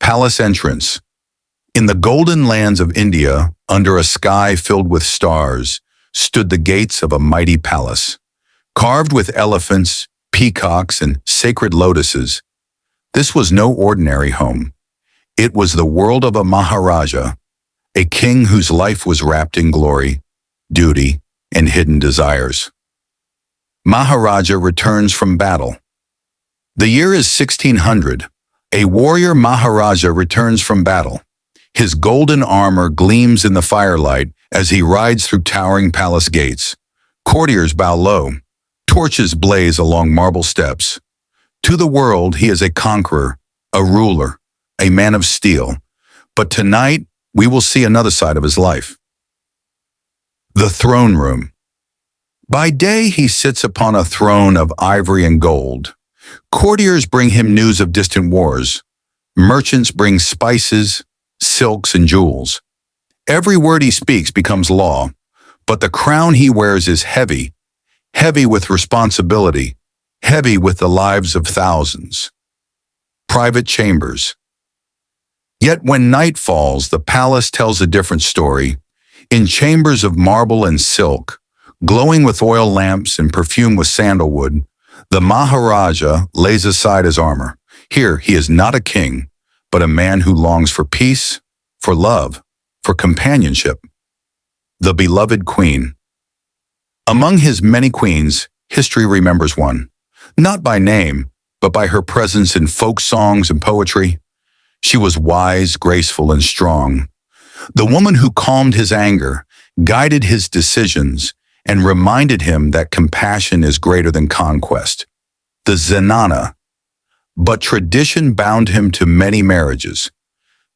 Palace entrance. In the golden lands of India, under a sky filled with stars, stood the gates of a mighty palace, carved with elephants, peacocks, and sacred lotuses. This was no ordinary home. It was the world of a Maharaja, a king whose life was wrapped in glory, duty, and hidden desires. Maharaja returns from battle. The year is 1600. A warrior Maharaja returns from battle. His golden armor gleams in the firelight as he rides through towering palace gates. Courtiers bow low. Torches blaze along marble steps. To the world, he is a conqueror, a ruler, a man of steel. But tonight, we will see another side of his life. The throne room. By day, he sits upon a throne of ivory and gold. Courtiers bring him news of distant wars. Merchants bring spices, silks, and jewels. Every word he speaks becomes law, but the crown he wears is heavy, heavy with responsibility, heavy with the lives of thousands. Private chambers. Yet when night falls, the palace tells a different story. In chambers of marble and silk, glowing with oil lamps and perfumed with sandalwood, the Maharaja lays aside his armor. Here, he is not a king, but a man who longs for peace, for love, for companionship. The beloved queen. Among his many queens, history remembers one, not by name, but by her presence in folk songs and poetry. She was wise, graceful, and strong. The woman who calmed his anger, guided his decisions, and reminded him that compassion is greater than conquest. The Zenana. But tradition bound him to many marriages.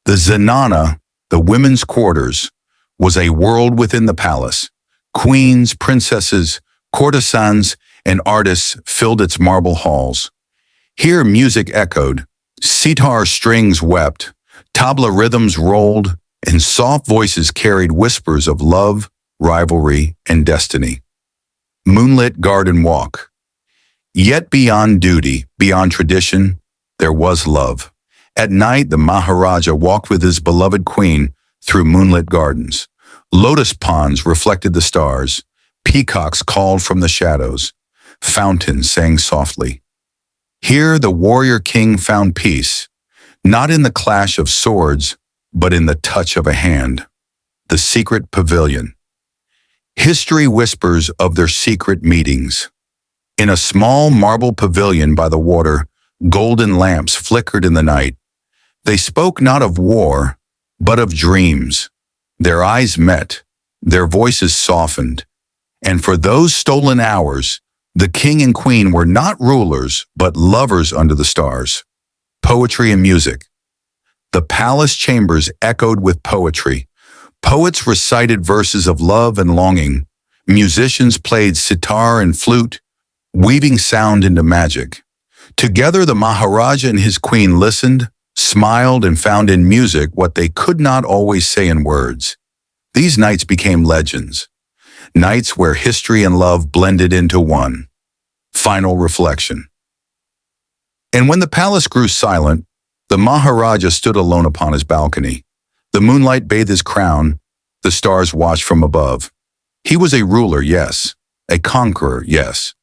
The Zenana, the women's quarters, was a world within the palace. Queens, princesses, courtesans, and artists filled its marble halls. Here music echoed, sitar strings wept, tabla rhythms rolled, and soft voices carried whispers of love, rivalry, and destiny. Moonlit garden walk. Yet beyond duty, beyond tradition, there was love. At night, the Maharaja walked with his beloved queen through moonlit gardens. Lotus ponds reflected the stars. Peacocks called from the shadows. Fountains sang softly. Here, the warrior king found peace, not in the clash of swords, but in the touch of a hand. The secret pavilion. History whispers of their secret meetings. In a small marble pavilion by the water, golden lamps flickered in the night. They spoke not of war, but of dreams. Their eyes met, their voices softened, and for those stolen hours, the king and queen were not rulers, but lovers under the stars. Poetry and music. The palace chambers echoed with poetry. Poets recited verses of love and longing. Musicians played sitar and flute, weaving sound into magic. Together, the Maharaja and his queen listened, smiled, and found in music what they could not always say in words. These nights became legends, nights where history and love blended into one. Final reflection. And when the palace grew silent, the Maharaja stood alone upon his balcony. The moonlight bathed his crown, the stars watched from above. He was a ruler, yes, a conqueror, yes,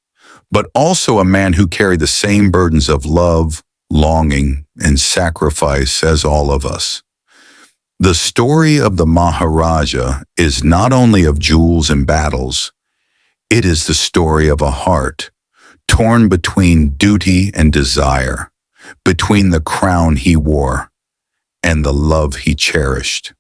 but also a man who carried the same burdens of love, longing, and sacrifice as all of us. The story of the Maharaja is not only of jewels and battles, it is the story of a heart torn between duty and desire, between the crown he wore and the love he cherished.